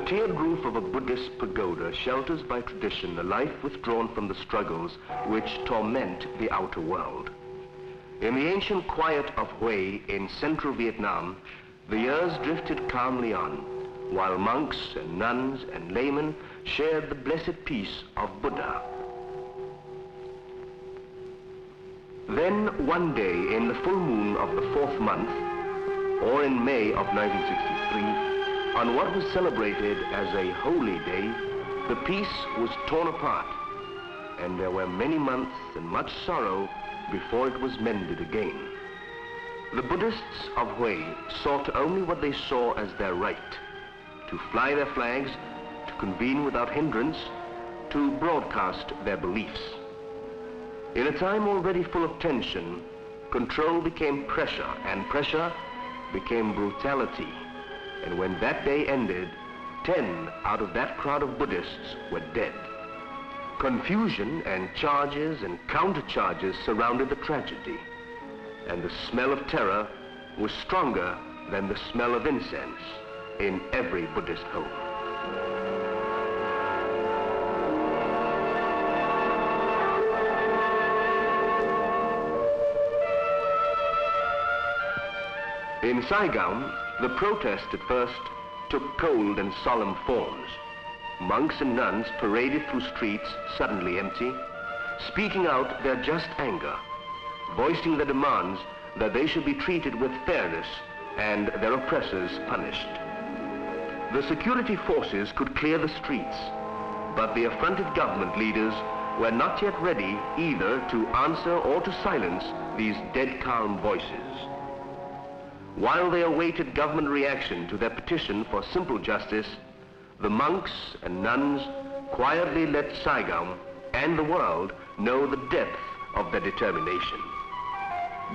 tiered roof of a Buddhist pagoda shelters by tradition a life withdrawn from the struggles which torment the outer world. In the ancient quiet of Hue in central Vietnam, the years drifted calmly on, while monks and nuns and laymen shared the blessed peace of Buddha. Then one day in the full moon of the fourth month, or in May of 1963, on what was celebrated as a holy day, the peace was torn apart, and there were many months and much sorrow before it was mended again. The Buddhists of Hue sought only what they saw as their right, to fly their flags, to convene without hindrance, to broadcast their beliefs. In a time already full of tension, control became pressure, and pressure became brutality. And when that day ended, 10 out of that crowd of Buddhists were dead. Confusion and charges and countercharges surrounded the tragedy, and the smell of terror was stronger than the smell of incense in every Buddhist home. In Saigon, the protest at first took cold and solemn forms. Monks and nuns paraded through streets suddenly empty, speaking out their just anger, voicing their demands that they should be treated with fairness and their oppressors punished. The security forces could clear the streets, but the affronted government leaders were not yet ready either to answer or to silence these dead calm voices. While they awaited government reaction to their petition for simple justice, the monks and nuns quietly let Saigon and the world know the depth of their determination.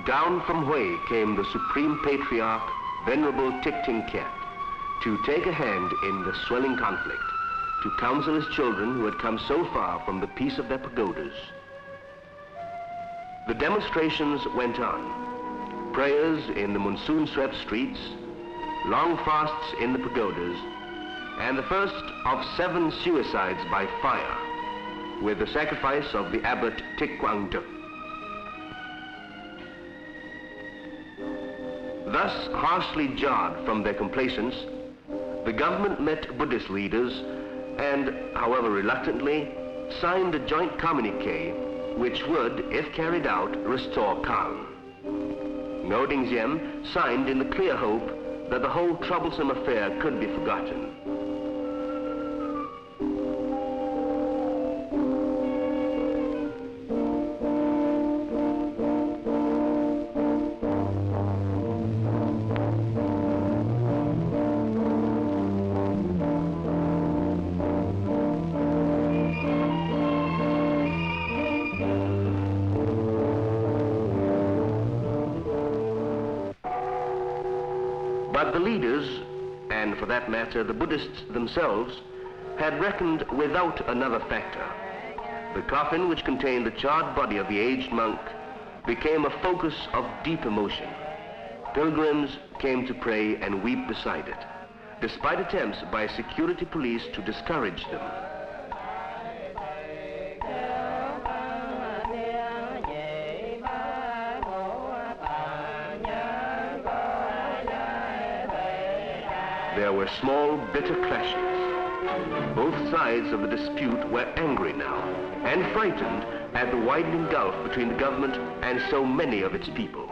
Down from Hue came the Supreme Patriarch, Venerable Thich Ting Kiat, to take a hand in the swelling conflict, to counsel his children who had come so far from the peace of their pagodas. The demonstrations went on. Prayers in the monsoon-swept streets, long fasts in the pagodas, and the first of 7 suicides by fire, with the sacrifice of the abbot Thich Quang Duc. Thus harshly jarred from their complacence, the government met Buddhist leaders and, however reluctantly, signed a joint communique which would, if carried out, restore calm. Ngo Ding Diem signed in the clear hope that the whole troublesome affair could be forgotten. But the leaders, and for that matter the Buddhists themselves, had reckoned without another factor. The coffin which contained the charred body of the aged monk became a focus of deep emotion. Pilgrims came to pray and weep beside it, despite attempts by security police to discourage them. There were small, bitter clashes. Both sides of the dispute were angry now and frightened at the widening gulf between the government and so many of its people.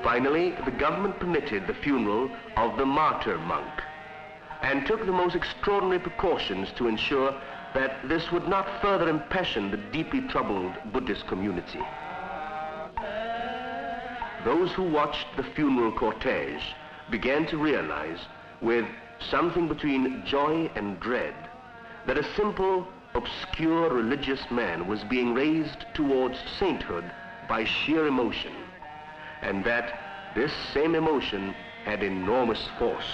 Finally, the government permitted the funeral of the martyr monk and took the most extraordinary precautions to ensure that this would not further impassion the deeply troubled Buddhist community. Those who watched the funeral cortege began to realize, with something between joy and dread, that a simple, obscure religious man was being raised towards sainthood by sheer emotion, and that this same emotion had enormous force.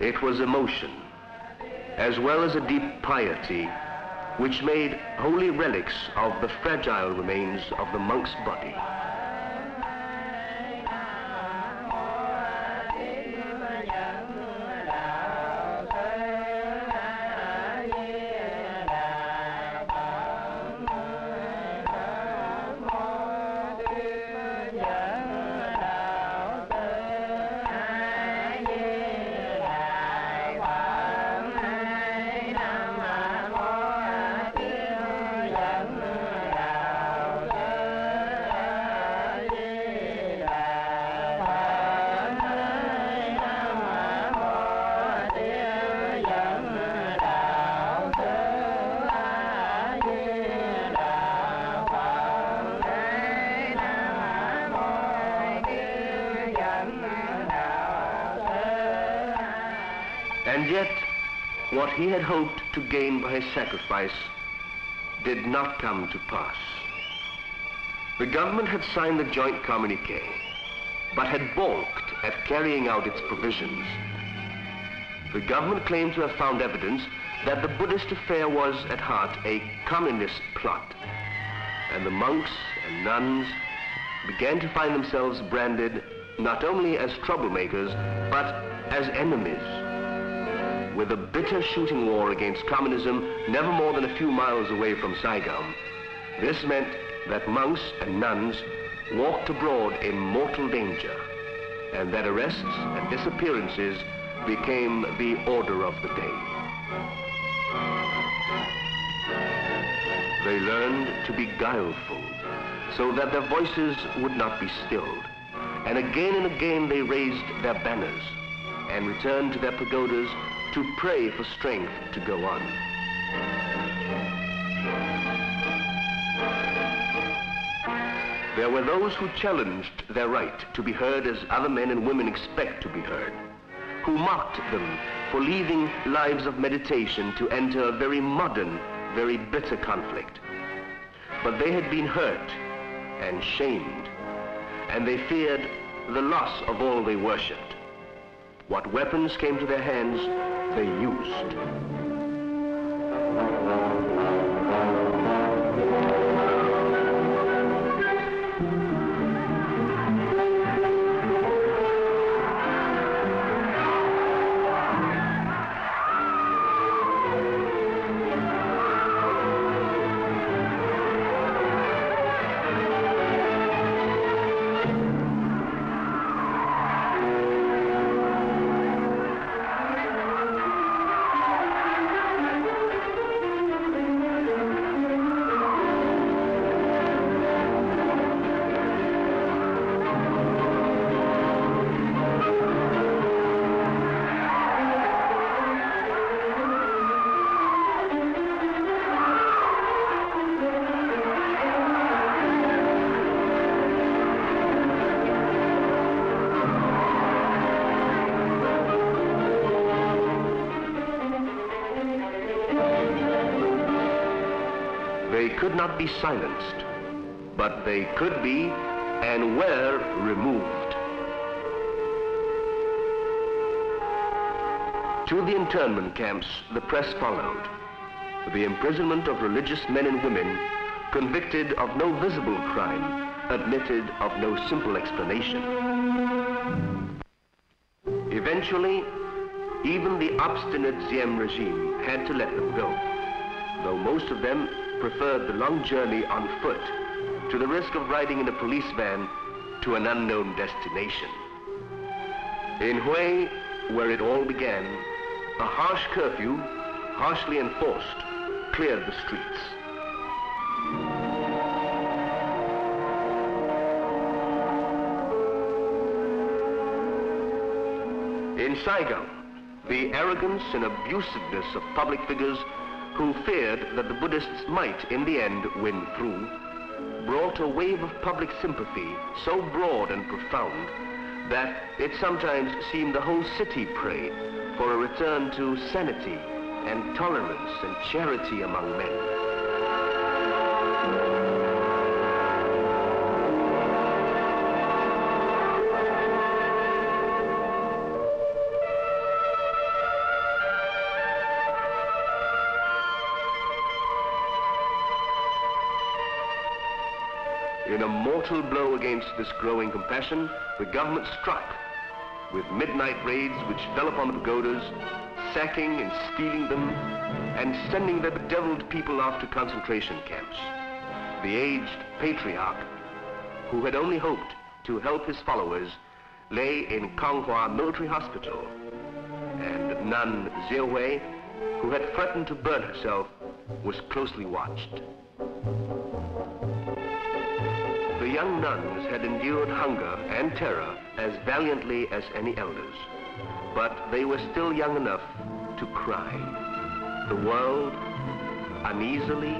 It was emotion, as well as a deep piety, which made holy relics of the fragile remains of the monk's body. And yet, what he had hoped to gain by his sacrifice did not come to pass. The government had signed the joint communique, but had balked at carrying out its provisions. The government claimed to have found evidence that the Buddhist affair was, at heart, a communist plot, and the monks and nuns began to find themselves branded not only as troublemakers, but as enemies. With a bitter shooting war against communism never more than a few miles away from Saigon, this meant that monks and nuns walked abroad in mortal danger, and that arrests and disappearances became the order of the day. They learned to be guileful, so that their voices would not be stilled, and again they raised their banners and returned to their pagodas to pray for strength to go on. There were those who challenged their right to be heard as other men and women expect to be heard, who mocked them for leading lives of meditation to enter a very modern, very bitter conflict. But they had been hurt and shamed, and they feared the loss of all they worshipped. What weapons came to their hands, they used. They could not be silenced, but they could be and were removed. To the internment camps, the press followed. The imprisonment of religious men and women, convicted of no visible crime, admitted of no simple explanation. Eventually, even the obstinate Ziem regime had to let them go, though most of them preferred the long journey on foot to the risk of riding in a police van to an unknown destination. In Hue, where it all began, a harsh curfew, harshly enforced, cleared the streets. In Saigon, the arrogance and abusiveness of public figures who feared that the Buddhists might, in the end, win through, brought a wave of public sympathy so broad and profound that it sometimes seemed the whole city prayed for a return to sanity and tolerance and charity among men. mortal blow against this growing compassion, the government struck with midnight raids which fell upon the pagodas, sacking and stealing them, and sending the bedeviled people off to concentration camps. The aged patriarch, who had only hoped to help his followers, lay in Konghua military hospital, and nun Ziaowei, who had threatened to burn herself, was closely watched. The young nuns had endured hunger and terror as valiantly as any elders, but they were still young enough to cry. The world, uneasily,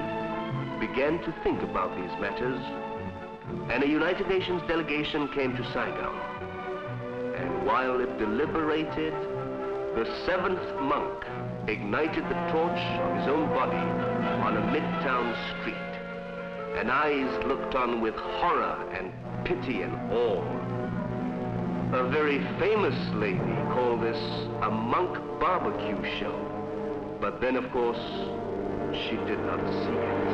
began to think about these matters, and a United Nations delegation came to Saigon. And while it deliberated, the seventh monk ignited the torch of his own body on a midtown street, and eyes looked on with horror and pity and awe. A very famous lady called this a monk barbecue show, but then of course she did not see it.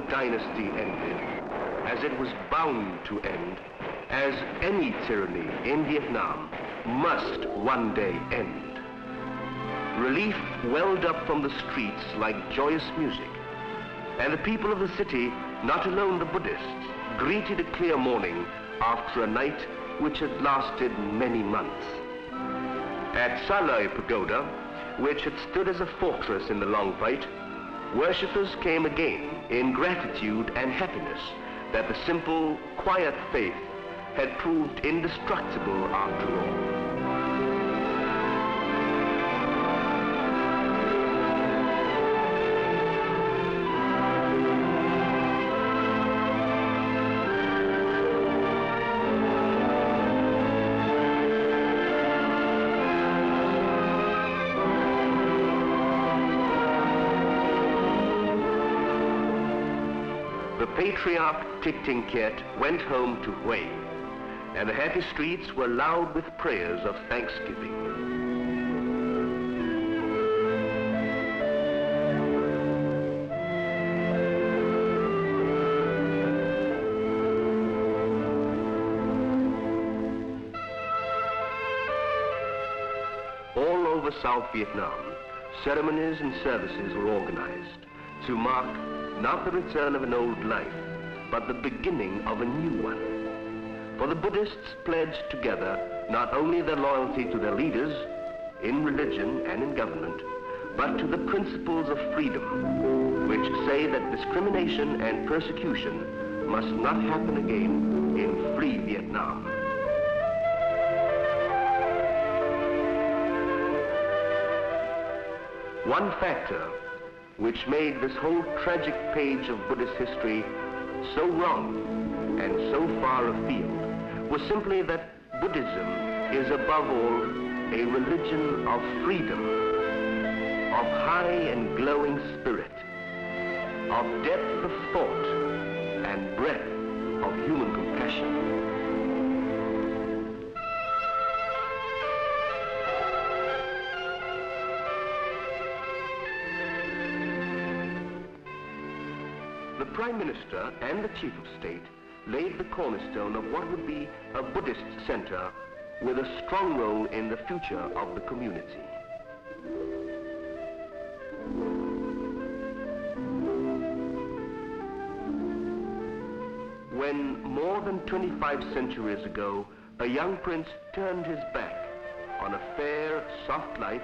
Dynasty ended, as it was bound to end, as any tyranny in Vietnam must one day end. Relief welled up from the streets like joyous music, and the people of the city, not alone the Buddhists, greeted a clear morning after a night which had lasted many months. At Salai Pagoda, which had stood as a fortress in the long fight, worshippers came again in gratitude and happiness that the simple, quiet faith had proved indestructible after all. The patriarch Tiktinkiet went home to Hue, and the happy streets were loud with prayers of thanksgiving. All over South Vietnam, ceremonies and services were organized to mark not the return of an old life, but the beginning of a new one. For the Buddhists pledged together not only their loyalty to their leaders, in religion and in government, but to the principles of freedom, which say that discrimination and persecution must not happen again in free Vietnam. One factor which made this whole tragic page of Buddhist history so wrong and so far afield was simply that Buddhism is above all a religion of freedom, of high and glowing spirit, of depth of thought and breadth of human compassion. The Prime Minister and the Chief of State laid the cornerstone of what would be a Buddhist center with a strong role in the future of the community. When more than 25 centuries ago, a young prince turned his back on a fair, soft life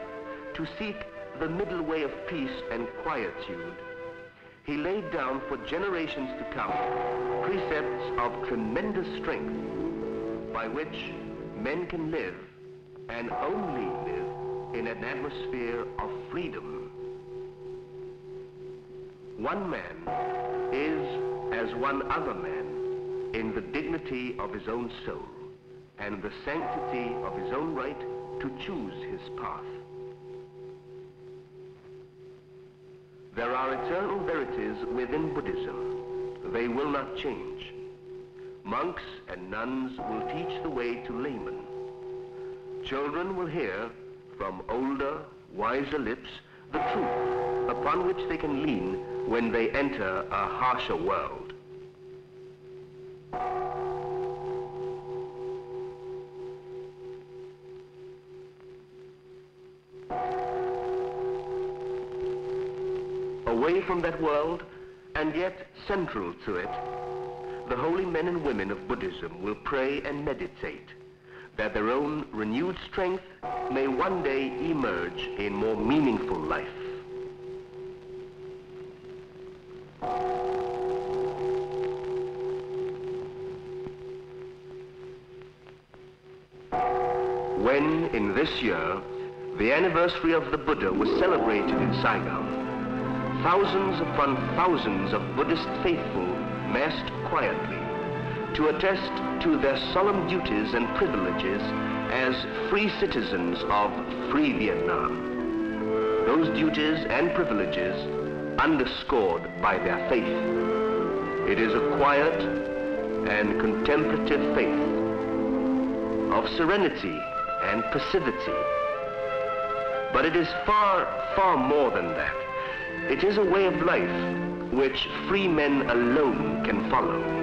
to seek the middle way of peace and quietude, he laid down for generations to come precepts of tremendous strength by which men can live and only live in an atmosphere of freedom. One man is as one other man in the dignity of his own soul and the sanctity of his own right to choose his path. There are eternal verities within Buddhism. They will not change. Monks and nuns will teach the way to laymen. Children will hear from older, wiser lips the truth upon which they can lean when they enter a harsher world. Away from that world, and yet central to it, the holy men and women of Buddhism will pray and meditate that their own renewed strength may one day emerge in more meaningful life. When, in this year, the anniversary of the Buddha was celebrated in Saigon, thousands upon thousands of Buddhist faithful massed quietly to attest to their solemn duties and privileges as free citizens of free Vietnam. Those duties and privileges underscored by their faith. It is a quiet and contemplative faith of serenity and passivity. But it is far, far more than that. It is a way of life which free men alone can follow.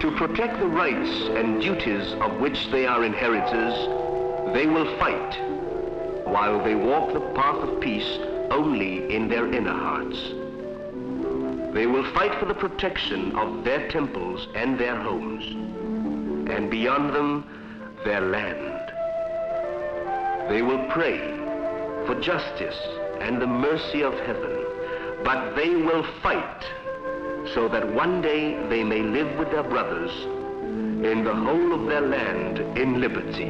To protect the rights and duties of which they are inheritors, they will fight, while they walk the path of peace only in their inner hearts. They will fight for the protection of their temples and their homes, and beyond them, their land. They will pray for justice and the mercy of heaven, but they will fight so that one day they may live with their brothers in the whole of their land in liberty.